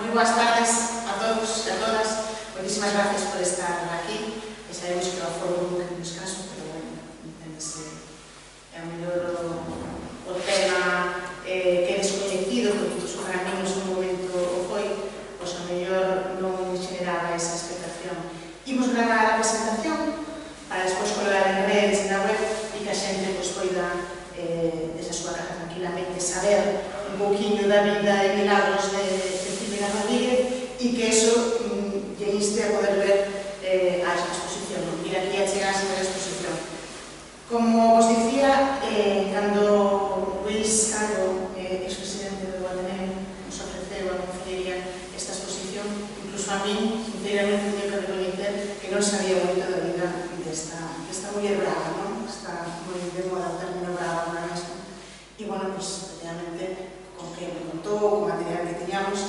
moi boas tardes a todos e a todas. Moitísimas gracias por estar aquí. E sabemos que o foro é un descanso, pero bueno, enténdese. É o mellor o tema que é descoñecido, porque os caminos no momento o foi, pois o mellor non generaba esa expectación. Imos gravar a presentación para despois colgar en redes e na web e que a xente pois poida desde a súa casa tranquilamente saber un pouquinho da vida e milagros de Jimena Rodríguez e que eso lle inste a poder ver a exposición, ir aquí a chegarse a exposición. Como vos dicía, cando Luis Calvo, expresidente do Ateneo, nos ofreceu a Consellería esta exposición, incluso a mí, sinceramente, teño que recoñecer que non sabía moito da vida desta muller brava, non? Está moi de moda o término brava agora mesmo. E, bueno, pues, efectivamente, con que me contou, con o material que teñamos,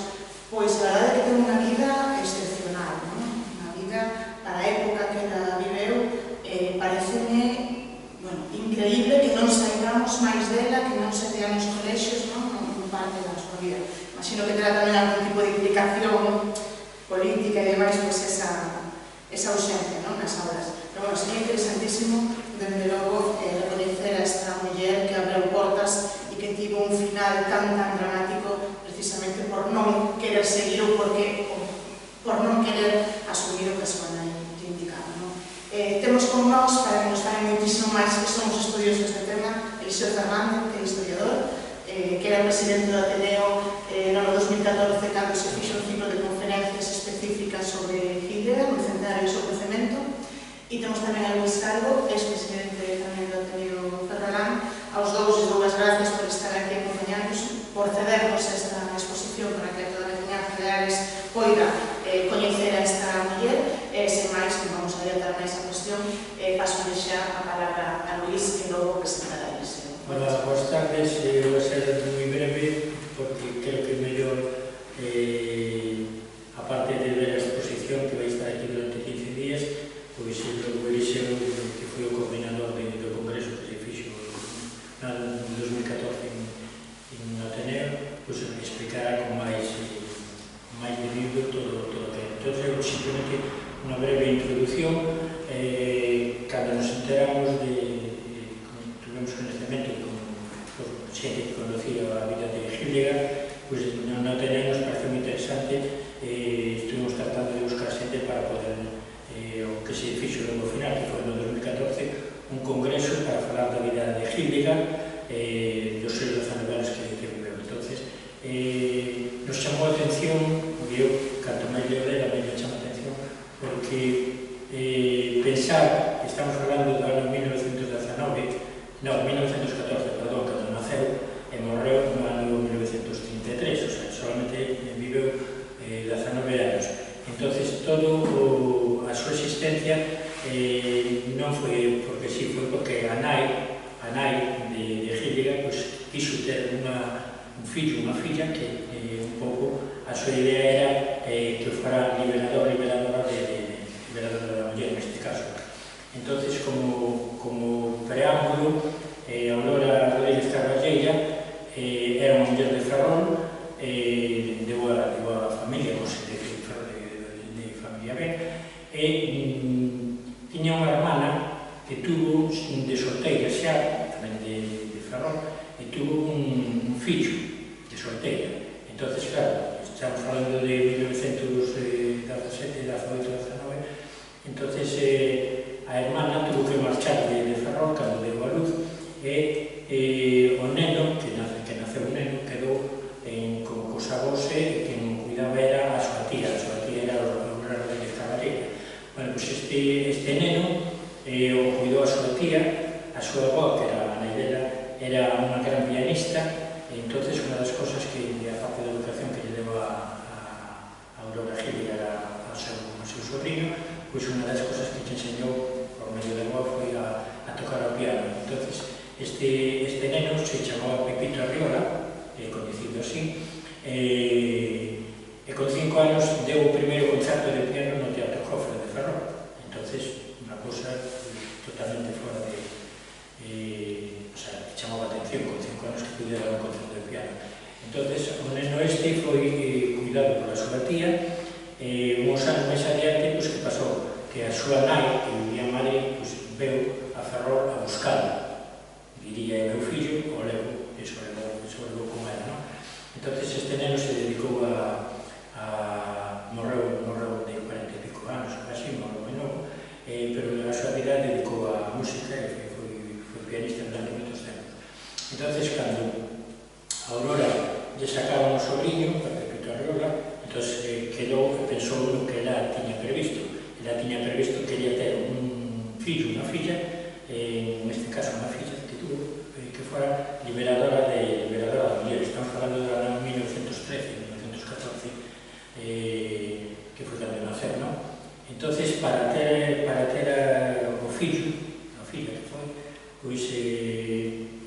pois, a verdade é que ten unha vida excepcional, non? Unha vida, para a época que ela viveu, pareceme, bueno, increíble que non saibamos máis dela, que non se tean os colexios, non? Non parte da súa vida. Imagino que terá tamén algún tipo de implicación política e demais, pois, esa ausencia, non? Nas aulas. Pero, bueno, sería interesantísimo, dende logo, recoñecer a esta muller que abriu portas e que tivo un final tan dramático precisamente por non querer seguir ou por non querer asumir o que a súa nai te indicaba. Temos con nós, para que nos fale moitísimo máis que somos estudiosos deste tema, Eliseo Fernández, que é historiador, que era presidente do Ateneo no ano 2014, cando se fixo un ciclo de conferencias específicas sobre Hidega, no centenario do seu crecemento. E temos tamén a Luis Calvo, ex-presidente tamén do Ateneo Ferrolán. Aos dous as gracias por estar aquí acompañados, por cedernos esta exposición para que toda a veciñanza de Ares poida coñecer a esta muller. Sen máis, vamos a adiantar máis a cuestión, paso xa a palabra a Luis, que logo presentará a Eliseo. Hola, boas tardes. Vou ser moi breve, porque creo que é mellor, aparte de ver a exposición que vai estar aquí durante 15 días, pois o Eliseo, que foi o coordinador do congreso que se fixo en 2014 en Ateneo, pois explicará con máis medido todo o que. Entón, eu simplemente unha breve introducción. Cando nos enteramos tuvemos conhecimento con xente que conocía a vida de Hidega, pois non Ateneo nos parece moi interesante. Estuvimos tratando de buscar xente para poder o que se fixo no final, que foi no 2014, un congreso para falar da vida de Hidega, dos seus 19 anos que viveu. Entonces, nos chamou a atención, porque eu, canto máis leo dela, me chama a atención, porque pensar, estamos falando do ano 1914, perdón, cando naceu, e morreu no ano 1933, o sea, solamente viveu 19 anos. Entonces, todo a súa existencia non foi porque sí, foi porque a nai de Hidega quiso ter un fillo, unha filla que un pouco a súa idea era que fora liberadora da muller neste caso. Entonces, como preámbulo, Aurora Rodríguez Carballeira era unha muller de Ferrol, deu a familia, de familia ben, e tiña unha hermana que tuvo de solteira xa, tamén de Ferrol, e tuvo un fillo de solteira. Entonces, claro, estamos falando de 1917, 18, 19. Entonces, a hermana tuvo que marchar de Ferrol cando deu a luz, e o neno, que naceu o neno, quedou cos avós, e quen cuidaba era a súa tía era Aurora Rodríguez Carballeira. Bueno, pois este neno o cuidou a súa tía, a súa avó, que era a nai dela, era unha gran pianista, e entonces unha das cosas que a parte da educación que lle deu a Aurora Hidega ao seu sobrino, pois unha das cosas que lle enseñou por medio da avó foi a tocar o piano. Entonces, este neno se chamaba Pepito Arriola, coñecido así, e con 5 anos deu o primeiro concerto de piano no Teatro Jofre de Ferrol. Entonces, unha cosa totalmente fora de... o sea, chamaba a atención con 5 anos que pudiera dar un concerto de piano. Entonces, o neno este foi cuidado pola súa tía, uns anos máis adiante, que pasou que a súa nai, que vivía en Madrid, veu a Ferrol a buscalo. Diría meu fillo, o levo, e sobre levou con ela, non? Entón, este neno se dedicou morreu de 40 e pico anos, así, morreu moi novo, pero a súa vida dedicou a música e foi pianista durante moitos tempos. Entón, cando a Aurora lle sacaron o sobrinho, a Pepito Arriola, entón quedou e pensou no que ela tiña previsto. Ela tiña previsto que quería ter un fillo, unha filla, neste caso unha filla que tuvo, que fora liberadora de mulleres. Estamos falando do ano 1913, 1914, que foi cando nacer, non? Entón, para ter o fillo, a filla que foi, pois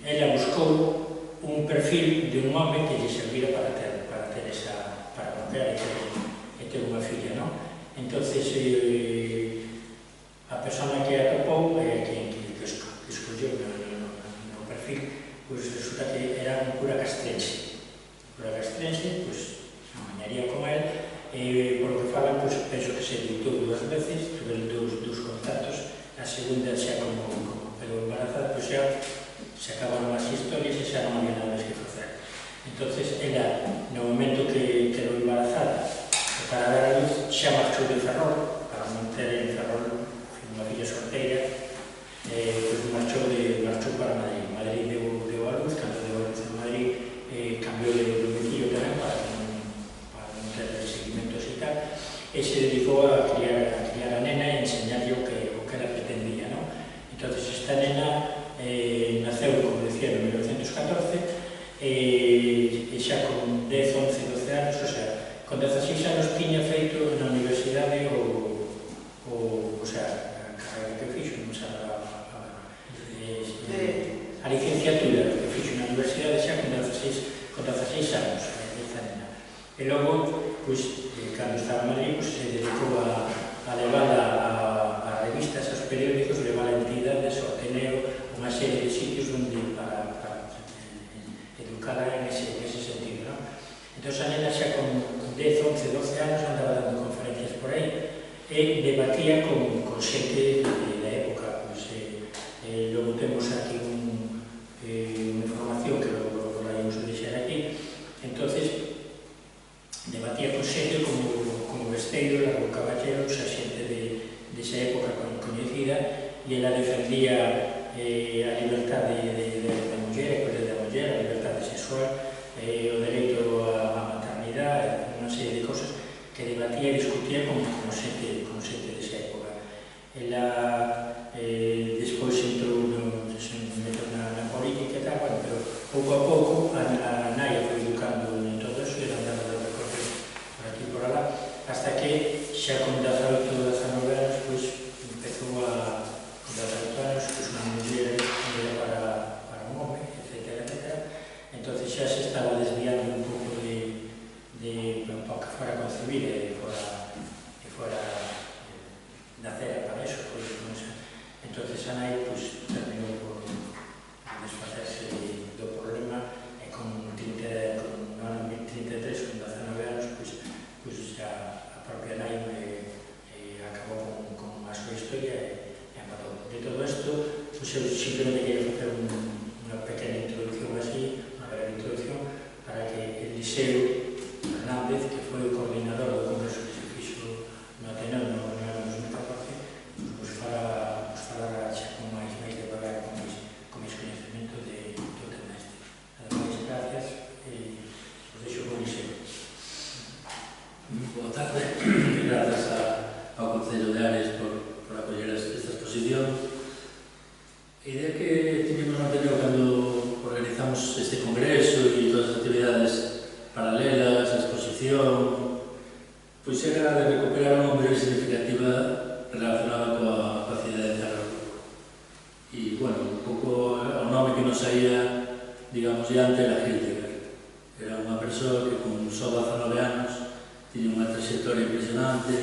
ela buscou un perfil de un home que lle servira para ter esa, para procriar e ter unha filla, non? Entón, a persona que atopou, que escolleu no perfil, pois resulta que era un cura castrense. Un cura castrense, pois, amañaría con él, por lo que falan, pois, penso que se editou 2 veces, tuve dous contactos, a segunda xa como quedou embarazada, pois xa se acabaron as historias e xa non había nada máis que facer. Entón, ela, no momento que quedou embarazada, para dar a luz, xa marchou de Ferrol, para manter en Ferrol unha filla solteira, pois marchou para Madrid. Madrid deu a luz, cando deu a luz en Madrid, cambiou de domicilio tamén para non ter seguimentos e tal, e se dedicou a criar a nena e enseñarlle o que ela pretendía, non? Entón, esta nena naceu, como decía, en 1914, e xa con 10, 11, 12 anos, o sea, con 16 anos tiña feito na universidade a carreira que fixo, a licenciatura que fixo na universidade xa con 16 anos, e logo, cando estaba en Madrid, se dedicou a levar a revistas, aos periódicos, levar a entidades, ao Ateneo, unha serie de sitios para educar en ese sentido, non? Entón, a nena xa con 10, 11, 12 anos andaba dando conferencias por aí e debatía con xente da época. Logo temos aquí unha información que logo la íamos a deixar aquí. Entón, debatía con xente como Besteiro, Largo Caballero, xa xente desa época coñecida, e ela defendía a libertade da muller, a libertade sexual, o dereito á maternidade, unha serie de cosas que debatía e discutía con xente desa época. Ela despois entrou na política e tal, pero pouco a pouco a nai foi educando en todo eso e andando de recorrer por aquí e por alá, hasta que xa con 18, 19 anos, pois empezou con 18 anos, unha muller para un home, etc. Entón xa se estaba desviando un pouco para que fora concebir e fora nacer para eso. Entón a nai terminou por desfacerse do problema e con 33, con 19 anos, xa a propia nai acabou con a súa historia e matou. De todo isto, eu simplemente quería facer unha pequena introducción así, unha breve introducción, para que Eliseo Fernández, que foi o coordinador do congreso que se fixo no Ateneo no ano 2014, nos falará xa con máis devagar, con máis coñecemento do tema este. Nada máis, gracias, e os deixo con Eliseo. Boa tarde, grazas ao Concello de Ares por acoller esta exposición. A idea que tiñemos no Ateneo cando organizamos este congreso e todas as actividades paralelas, a exposición, pois era de recuperar unha mellor significativa relacionada coa cidade de Ferrol. E, bueno, un pouco o nome que nos saía, digamos, diante era Hildegard. Era unha persoa que con só 19 anos tiña unha trayectoria impresionante,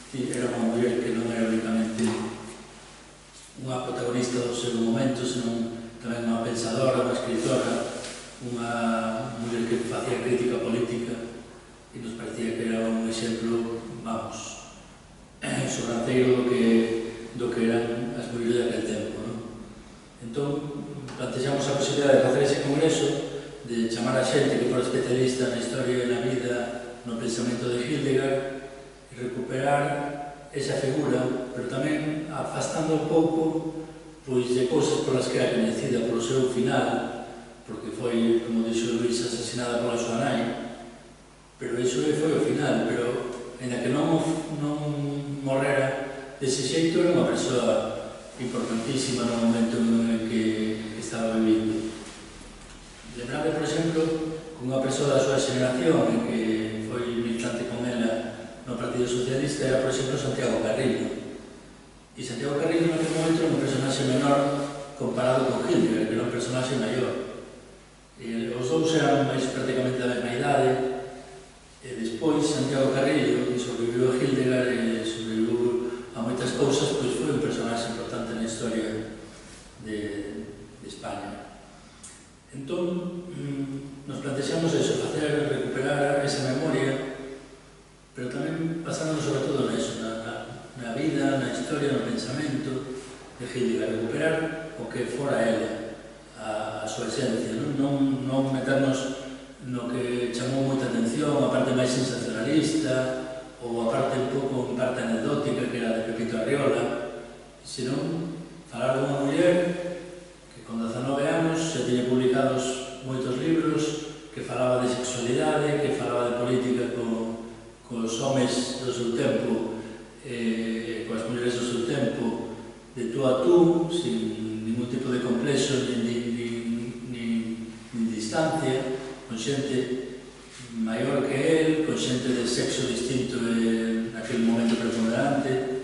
era unha muller que non era únicamente unha protagonista do seu momento, senón tamén unha pensadora, unha escritora, unha muller que facía crítica política e nos parecía que era un exemplo, vamos, sobranceiro do que eran as mulleres daquele tempo, non? Entón, plantexamos a posibilidade de facer ese congreso, de chamar a xente que fora especialista na historia e na vida, no pensamento de Hildegard, e recuperar esa figura, pero tamén afastando un pouco pois, de cousas polas que era coñecida polo seu final, porque foi, como dixo Luís, asesinada pola súa nai, pero iso foi o final, pero ainda que non morrera dese xeito, era unha persoa importantísima no momento en que estaba vivindo. Lembrame, por exemplo, que unha persoa da súa xeneración en que foi militante con ela no Partido Socialista era, por exemplo, Santiago Carrillo. E Santiago Carrillo naquele momento era un personaxe menor comparado con Hildegard, que era un personaxe maior. Os dous eran prácticamente da mesma idade, e despois Santiago Carrillo, que sobreviviu a Hildegard e sobreviviu a moitas cousas, pois foi un personaxe importante na historia de España. Entón, nos plantexamos eso, recuperar esa memoria, pero tamén pasándonos sobre todo neso, na vida, na historia, no pensamento de Hildegard, recuperar o que fora ela, a súa esencia, non meternos no que chamou moita atención, a parte máis sensacionalista ou a parte un pouco en parte anecdótica que era de Pepito Arriola, senón falar de unha muller que con 19 anos xa tiña publicados moitos libros, que falaba de sexualidade, que falaba de política cos homes do seu tempo, coas mulleres do seu tempo, de tú a tú, sin ningún tipo de complexo ni distancia, con xente maior que él, con xente de sexo distinto naquele momento preponderante,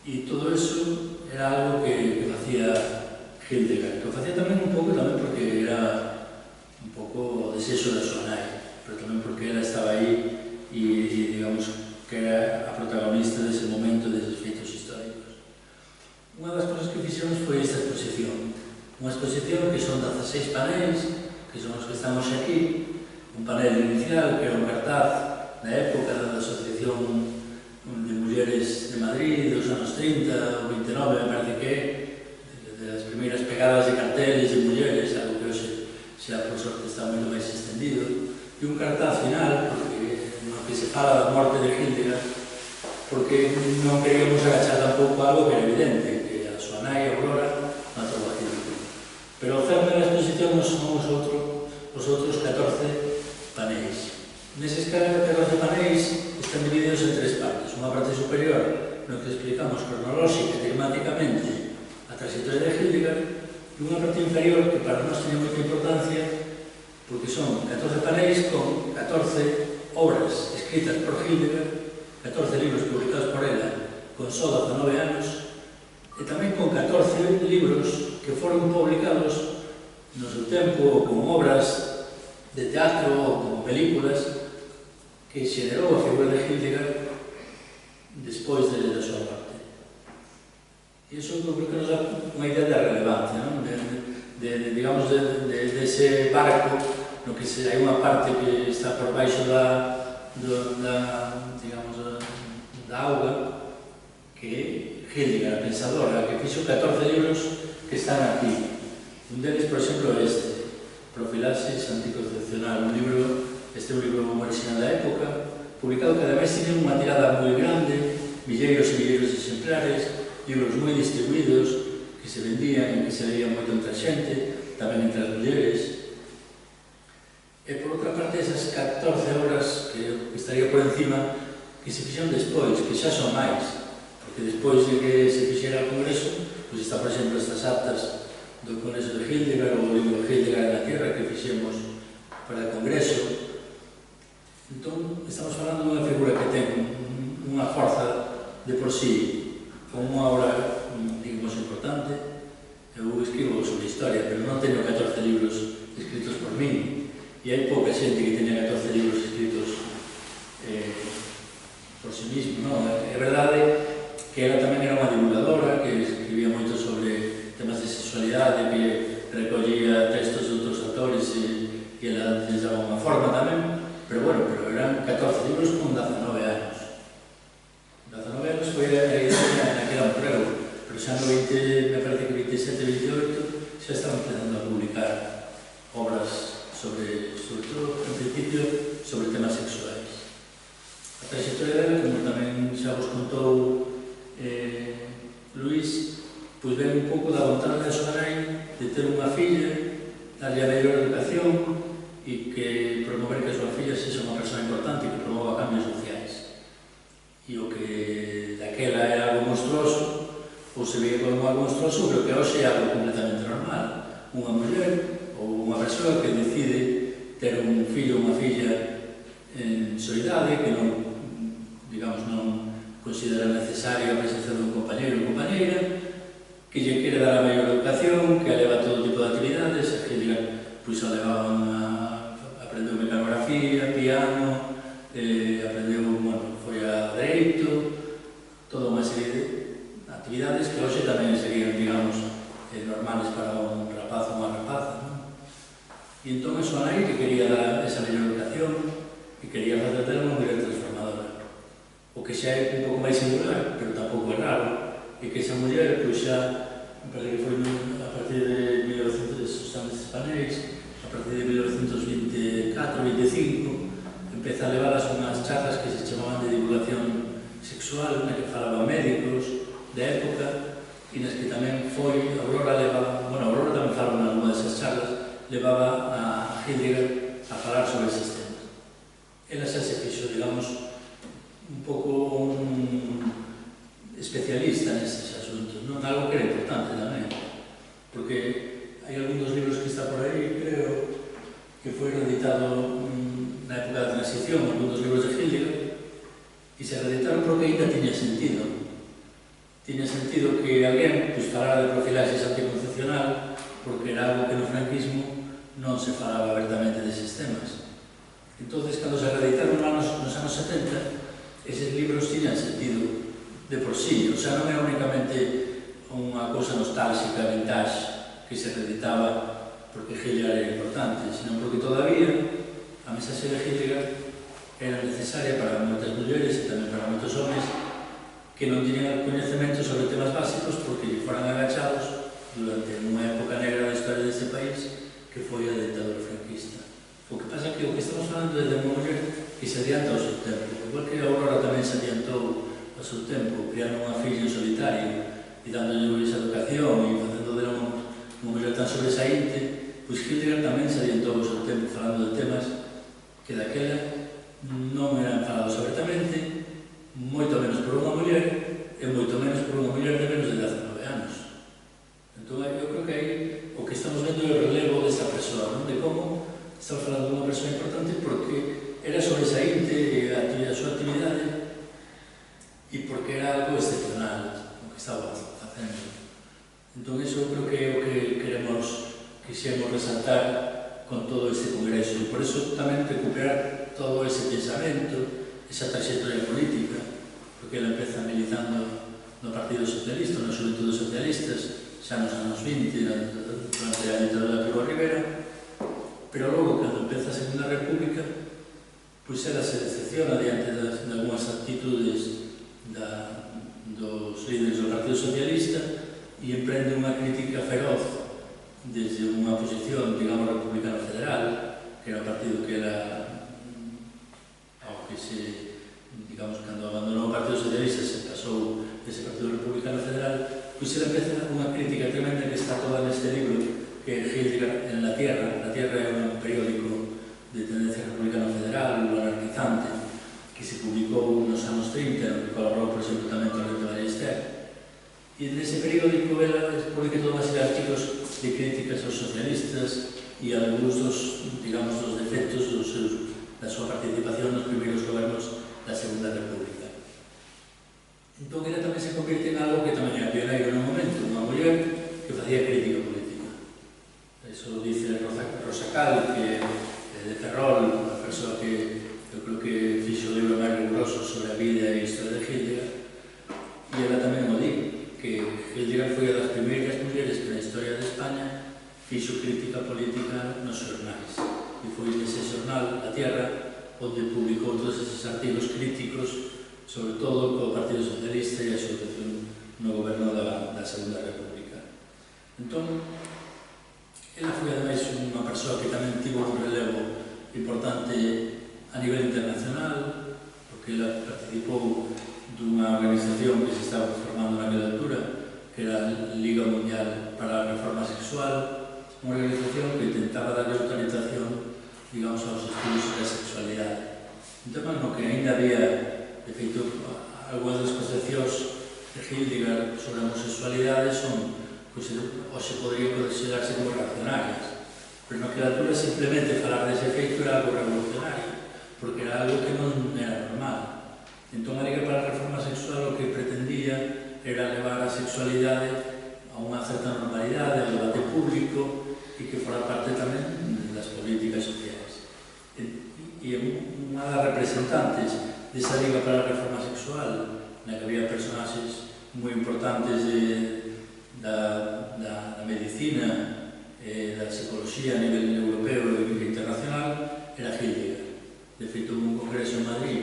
e todo eso era algo que facía Hildegard, que o facía tamén un pouco tamén porque era un pouco o desexo da súa nai, pero tamén porque ela estaba aí e digamos que era a protagonista dese momento, deses feitos históricos. Unha das cousas que fixemos foi esta exposición, unha exposición que son 16 panéis, que son os que estamos aquí, un panel inicial que era un cartaz na época da Asociación de Mulleres de Madrid dos anos 30 ou 29, me parece que das primeiras pegadas de carteles de mulleres, algo que hoxe xa por sorte está moito máis extendido, e un cartaz final no que se fala da morte de Hildegard, porque non queríamos agachar tampouco algo que era evidente, que a súa nai Aurora matou a Hildegard. Pero o cerne da exposición non son os outros 14 panéis. Neses 14 panéis están divididos en 3 partes. Unha parte superior no que explicamos cronolóxica e temáticamente a trayectoria de Hildegard, e unha parte inferior que para nós tiene moita importancia porque son 14 panéis con 14 obras escritas por Hildegard, 14 libros publicados por ela con só 19 anos, e tamén con 14 libros que foron publicados no seu tempo con obras de teatro ou como películas que xenerou a figura de Hildegard despois da súa morte. E iso creo que nos dá unha idea da relevancia, non? Digamos, dese barco no que hai unha parte que está por baixo da auga, que Hildegard, a pensadora, que fixo 14 libros que están aquí. Un deles, por exemplo, Profilaxis anticoncepcional, este é un libro original da época, publicado que ademais tiene unha tirada moi grande, milleiros e milleiros de exemplares, libros moi distribuídos, que se vendían e que se leían moito entre a xente, tamén entre as mulleres. E por outra parte, esas 14 obras que estaría por encima, que se fixeron despois, que xa son máis, porque despois de que se fixera o congreso, pois está, por exemplo, estas actas do congreso de Hildegard, ou o libro Hildegard en la Tierra que fixemos para o congreso. Entón, estamos falando dunha figura que ten unha forza de por sí, con unha obra, digamos, importante. Eu escribo sobre historia, pero non teño 14 libros escritos por mí, e hai pouca xente que teña 14 libros escritos por sí mismo, non? É verdade que ela tamén era unha divulgadora, que escribía moito sobre temas de sexualidade, que recollía textos de outros autores e ela les daba unha forma tamén, pero bueno, pero eran 14 libros con 19 anos. 19 anos foi a idea na que era un prego, pero xa no 20, me parece que 27, 28, xa estaban empezando a publicar obras sobre todo, en principio, sobre temas sexuais. A trayectoria dela, como tamén xa vos contou Luís, pois ven un pouco da vontade da súa nai de ter unha filla, darlle a mellor educación e que promover que a súa filla sexa unha persoa importante que promova cambios sociais. E o que daquela era algo monstruoso, ou se veía como algo monstruoso, pero que hoxe é algo completamente normal. Unha muller ou unha persoa que decide ter un fillo ou unha filla en súa idade, que non, digamos, non considera necesaria a presencia dun compañeiro ou compañeira, que lle quere dar a mellor educación, que a leva a todo tipo de actividades, a que pois a levaban a aprender mecanografía, piano, aprendeu, bueno, foi a dereito, toda unha serie de actividades que hoxe tamén serían, digamos, normales para un rapaz ou unha rapaza, non? E entón a súa nai que quería dar esa mellor educación e quería facer dela unha muller transformadora. O que xa é un pouco máis singular, pero tampouco é raro, e que esa muller, pois xa, me parece que foi a partir de 1900, os anos españoles, a partir de 1924-25, empeza a levar as unhas charlas que se chamaban de divulgación sexual, na que falaban médicos da época, e nas que tamén foi, Aurora levaba, bueno, Aurora tamén falaba en alguna desas charlas, levaba a Heidegger a falar sobre esses temas. Ela xa se fixo, digamos, un pouco un especialista nestes asuntos, non? Algo que era importante tamén, porque hai algún dos libros que está por aí, creo, que foi reeditado na época da transición, algún dos libros de Heidegger, e se reeditaron porque ainda tiña sentido. Tiña sentido que alguén pues, falara de profilaxis anticoncepcional, porque era algo que no franquismo non se falaba abertamente deses temas. Entón, cando se reeditaron nos anos 70, eses libros tiñan sentido de por sí, o sea, non era únicamente unha cousa nostálxica, vintage, que se reeditaba porque Heidegger era importante, sino porque todavía a mensaxe de Heidegger era necesaria para moitas mulleres e tamén para moitos homens que non tiñan coñecemento sobre temas básicos porque lle foran agachados durante unha época negra da historia deste país que foi a dictadura franquista. O que pasa é que o que estamos falando é de unha muller que se adianta ao seu tempo, igual que a Aurora tamén se adiantou ao seu tempo, criando unha filla en solitario e dándolle esa educación e facendo dela unha muller tan sobresaínte, pois Heidegger tamén se adiantou ao seu tempo falando de temas que daquela non eran falados abertamente, moito menos por unha muller e moito menos por unha muller de menos de 19 anos. Entón, eu creo que aí o que estamos vendo é o relevo desta persoa, non? De como estamos falando de unha persoa importante porque era sobresaínte a súa actividade e porque era algo excepcional o que estaba facendo. Entón, iso creo que é o que quixemos resaltar con todo este congreso e por iso tamén recuperar todo ese pensamento, esa trayectoria política, porque ela empeza militando no Partido Socialista, no Xuventude Socialistas, xa nos anos 20, durante a ditadura de Primo de Rivera, pero logo, cando empeza a Segunda República, pois ela se decepciona diante de algunhas actitudes dos líderes do Partido Socialista e emprende unha crítica feroz desde unha posición, digamos, republicana federal, que era o partido que era ao que se, digamos, cando abandonou o Partido Socialista se pasou dese Partido Republicano Federal, pois ela empeza unha crítica tremenda que está toda neste libro que é Heidegger en La Tierra. La Tierra é un periódico de tendencia republicana federal, anarquizante, que se publicou nos anos 30, no que colaborou, por exemplo, tamén Torrente Ballester. E nese periódico ela publica toda unha serie de artigos de críticas aos socialistas e algúns dos, digamos, dos defectos da súa participación nos primeiros gobernos da Segunda República. Entón, ela tamén se convierte en algo que tamén era pioneiro no momento, unha muller que facía crítica política. Eso dice Rosa Cal, que é de Ferrol, unha persoa que eu creo que fixo o libro máis riguroso sobre a vida e a historia de Heidegger, e ela tamén o di, que Hildegard foi a das primeiras mulleres que na historia de España fixo crítica política nos xornais. E foi nese xornal, A Tierra, onde publicou todos esos artigos críticos, sobre todo co Partido Socialista e a súa situación no goberno da Segunda República. Entón, ela foi ademais unha persoa que tamén tivo un relevo importante a nivel internacional, porque ela participou dunha organización que se estaba formando naquela altura, que era a Liga Mundial para a Reforma Sexual, unha organización que intentaba darle autorización, digamos, aos estudos sobre a sexualidade. Un tema no que ainda había, de feito, algunhas das concepcións de Hildegard sobre a homosexualidade son, pois, hoxe podría considerarse como reaccionarias, pero naquela altura simplemente falar dese feito era algo revolucionario, porque era algo que non era normal. Entón, a Liga para a Reforma Sexual o que pretendía era levar a sexualidade a unha certa normalidade, ao debate público e que fora parte tamén das políticas sociais. E unha das representantes desa Liga para a Reforma Sexual, na que había personaxes moi importantes da medicina e da psicología a nivel europeo e internacional, era Hildegard. De feito, un congreso en Madrid,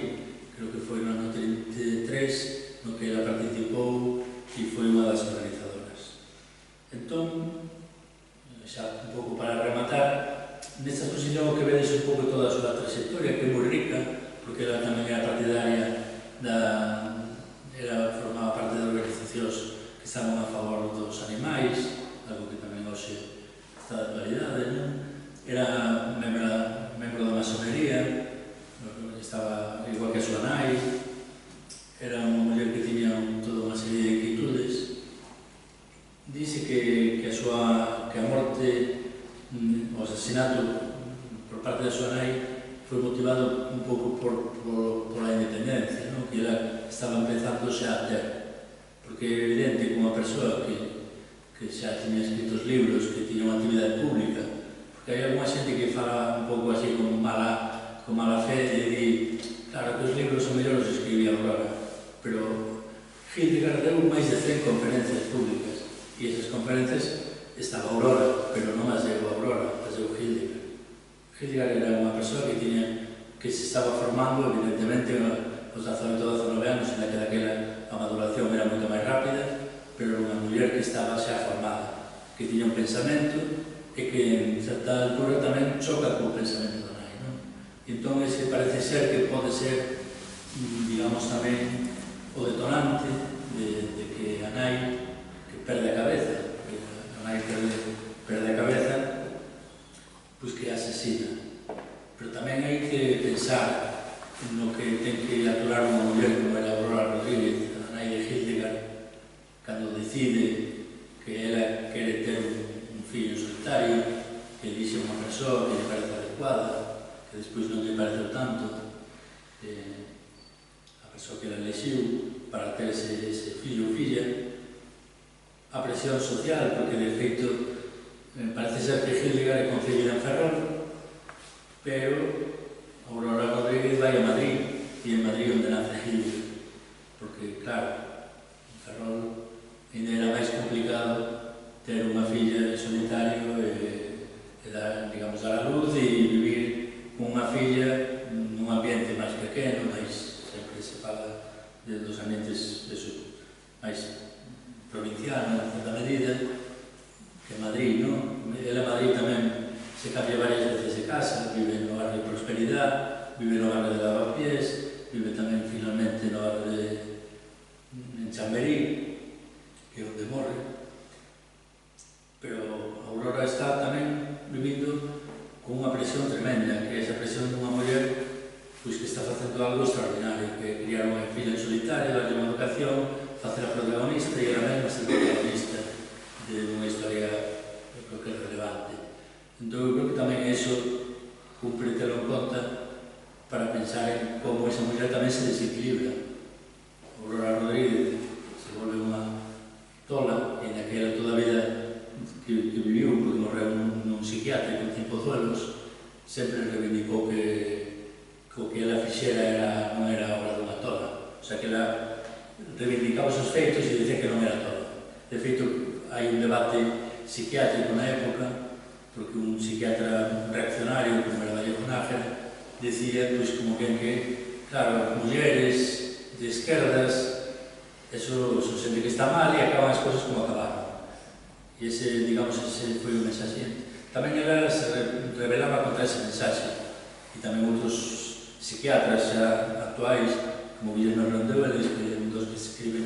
creo que foi no ano 33, no que ela participou e foi unha das organizadoras. Entón, xa un pouco para rematar, nesta exposición o que vedes un pouco toda a súa trayectoria, que é moi rica, porque ela tamén era partidaria ela formaba parte de organizacións que estaban a favor dos animais, algo que tamén hoxe está de actualidade, non? Era membro da masonería, estaba igual que a súa nai, era unha muller que tiña toda unha serie de inquietudes. Dice que a morte, o asesinato por parte da súa nai foi motivado un pouco por a independencia, non? Que ela estaba empezando xa a ter, porque é evidente que unha persoa que xa tiña escritos libros, que tiña unha actividade pública, porque hai alguna xente que fala un pouco así con mala fe e di, claro que os libros son mellores os escribía Aurora, pero Hildegard deu máis de 100 conferencias públicas e esas conferencias estaba Aurora, pero non as deu Aurora, as deu Hildegard. Hildegard era unha persoa que se estaba formando, evidentemente, aos 18 ou 19 anos, en que daquela a maduración era moito máis rápida, pero era unha muller que estaba xa formada, que tiña un pensamento e que en certa altura tamén choca co pensamento da nai, non? E entón ese parece ser que pode ser, digamos, tamén o detonante de que a nai que perde a cabeza, que a nai perde a cabeza, pois que asesina. Pero tamén hai que pensar no que ten que aturar unha muller como era Aurora Rodríguez, a nai de Hildegard, cando decide que ela quere ter un fillo solitario, que elixe unha persoa que lle parece adecuada, que despois non lle pareceu tanto, a persoa que ela elixiu para ter ese fillo ou filla, a presión social, porque de feito parece ser que Hildegard é concebida en Ferrol, pero Aurora Rodríguez vai a Madrid, e en Madrid onde nace Hildegard, porque, claro, en Ferrol ainda era máis complicado ter unha filla en solitario e dar, digamos, dar a luz e vivir con unha filla nun ambiente máis pequeno, máis sempre se fala dos ambientes máis provincial, en certa medida, que Madrid, non? Ela en Madrid tamén se cambia varias veces de casa, vive no barrio de Prosperidad, vive no barrio de Lavapiés, vive tamén finalmente no barrio en Chamberí, que é onde morre. Pero Aurora está tamén vivindo con unha presión tremenda, que é esa presión dunha muller pois que está facendo algo extraordinario, que é criar unha filla en solitario, darlle unha educación, facer a protagonista e ela mesma ser protagonista de unha historia que creo que é relevante. Entón, eu creo que tamén iso cumpre telo en conta para pensar en como esa muller tamén se desequilibra. Aurora Rodríguez se volve unha tola, e naquela toda a vida que viviu, porque morreu nun psiquiátrico en Pozuelos, sempre reivindicou que o que ela fixera non era obra dunha tola. O sea, que ela reivindicaba os feitos e dicía que non era tola. De feito, hai un debate psiquiátrico na época, porque un psiquiatra reaccionario, como era Vallejo Nájera, decía, pois, como que, claro, mulleres de esquerdas, eso xente que está mal e acaban as cosas como acabaron. E ese, digamos, ese foi o mensaxe. Tamén ela se rebelaba contra ese mensaxe. E tamén outros psiquiatras xa actuais, como Guillermo Rondeu, que é un dos que escriben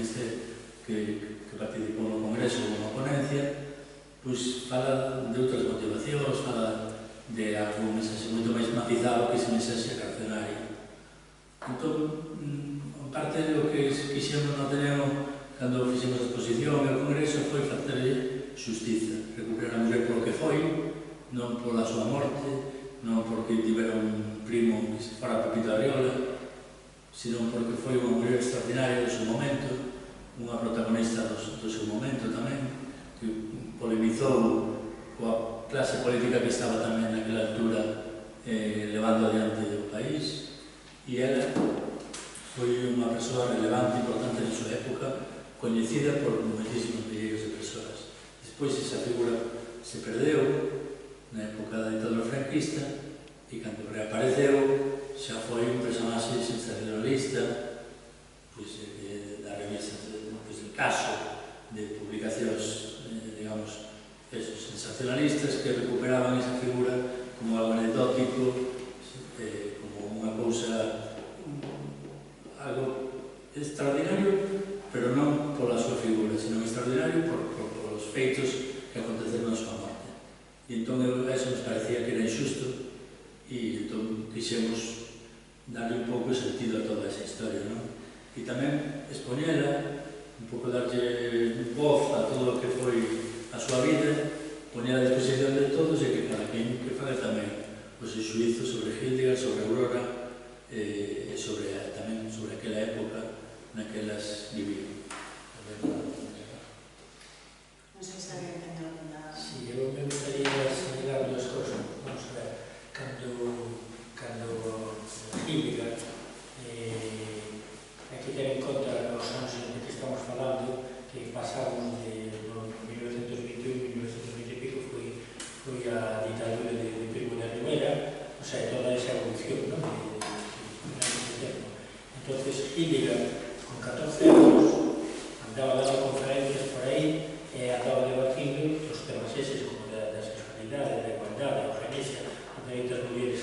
que participou no Congreso ou na ponencia, pois fala de outras motivacións, fala de algún mensaxe moito máis matizado que ese mensaxe reaccionario. Entón, en parte do que quixemos no Ateneo cando fixemos a exposición e o Congreso foi facerlle xustiza, recuperar a muller polo que foi, non pola súa morte, non porque tivera un primo que se fora Pepito Arriola, sino porque foi unha muller extraordinaria do seu momento, unha protagonista do seu momento tamén, que polemizou coa clase política que estaba tamén naquela altura levando adiante o país, e ela foi unha persoa relevante e importante na súa época, coñecida por moitísimos milleiros de persoas. Despois esa figura se perdeu na época da ditadura franquista e cando reapareceu xa foi un personaxe sensacionalista, pois, da revista, pois, el caso de publicacións, digamos, sensacionalistas que recuperaban esa figura como algo anecdótico, como unha cousa, algo extraordinario, pero non pola súa figura, sino extraordinario polos feitos que aconteceron na súa morte. E entón eso nos parecía que era injusto e entón quixemos darle un pouco de sentido a toda esa historia, non? E tamén expoñela, un pouco darlle voz a todo o que foi a súa vida, poñela a disposición de todos e que para quen que faga tamén o seu xuízo sobre Hildegard, sobre Aurora e tamén sobre aquela época na que elas vivían. Non sei se alguén ten alguna... Sí, eu me gustaría señalar dúas cosas. Vamos a ver, cando Hildegard, hai que ter en conta os anos en que estamos falando, que pasamos de 1921, 1920 e pico, foi a ditadura de Primo de Rivera, o sea, toda esa evolución, ¿no? Entonces, Hildegard, con 14 años, andaba dando conferencias por aí e andaba debatindo os temas eses como da sexualidade, da igualdade, da eugenesia, o dereito das mulleres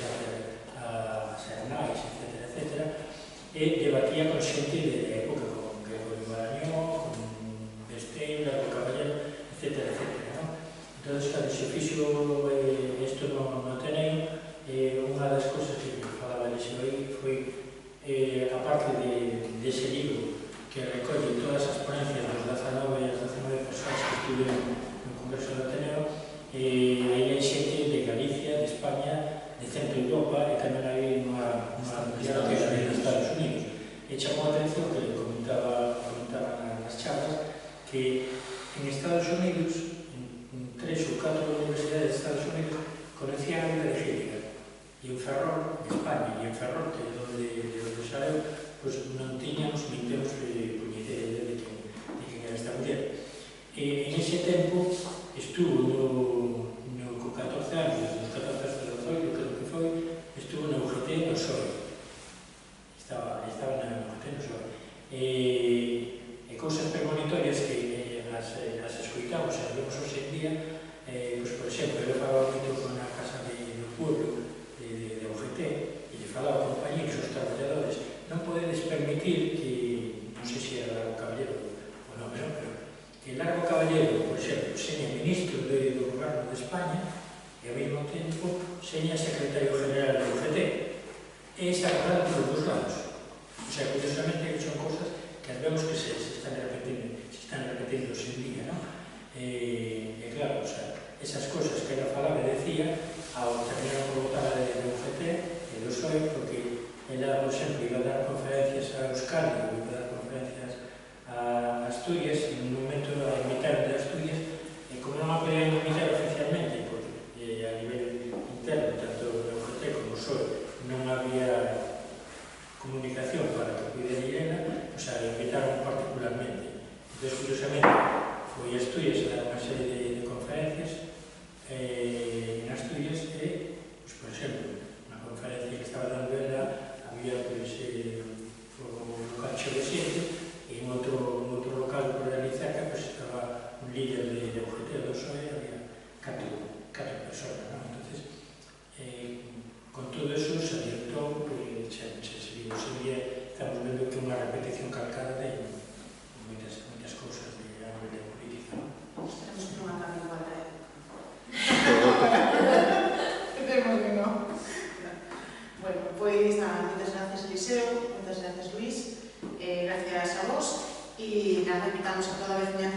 a ser nais, etc. E debatía con xente de época, con Gregorio Marañón, con Besteira, con Caballero, etc. Entón, cando se fixo isto no Ateneo, unha das cousas que falaba dixo aí foi a parte dese libro que recolle todas as ponencias dos 19 persoas que estuveron no Congreso do Ateneo, aí hai xente de Galicia, de España, de Centro Europa e tamén hai unha mundial que era de Estados Unidos. E chamou a atención que comentaban nas charlas que en Estados Unidos, en 3 ou 4 universidades de Estados Unidos, conocían a vida de Hildegard. E en Ferrol, en España, e en Ferrol, que é onde saiu, pois non tiñamos nin temos puñetera de quen era esta muller. E en ese tempo estuvo con 14 anos, desde os 14 hasta os 18, creo que foi, estuvo na UGT no PSOE. Estaba na UGT no PSOE. E cousas premonitorias que as escoitamos e as vemos hoxe en día, pois, por exemplo, eu falaba moito con a Casa do Pueblo de UGT e lle falaba a compañeros, os traballadores, non podedes permitir que, non sei se era Largo Caballero ou non, pero que Largo Caballero, por exemplo, seña ministro do goberno de España e ao mesmo tempo seña secretario general do UGT e está acordado por dos lados. O sea, curiosamente, son cosas que vemos que se están repetindo hoxe en día, non? E claro, o sea, esas cosas que ela falaba e decía, ao terminar por votar de UGT e do PSOE, porque ela, por exemplo, iba a dar conferencias a Euskadi, iba a dar conferencias a Asturias, e en un momento a invitar de Asturias, e como non a podían invitar oficialmente, porque a nivel interno, tanto de UGT como o PSOE, non había comunicación para que pudiera ir ela, pues a invitaron particularmente. Entonces, curiosamente, foi CT ou do PSOE había 4 persoas, non? Entonces, con todo eso se adiantou, porque se viu, estamos vendo que unha repetición calcada de moitas cousas a nivel de política. Esperemos que non acabe igual da época. Esperemos que non. Bueno, pois nada, moitas gracias Eliseo, moitas gracias Luís, gracias a vos, e nada, invitamos a toda a veciña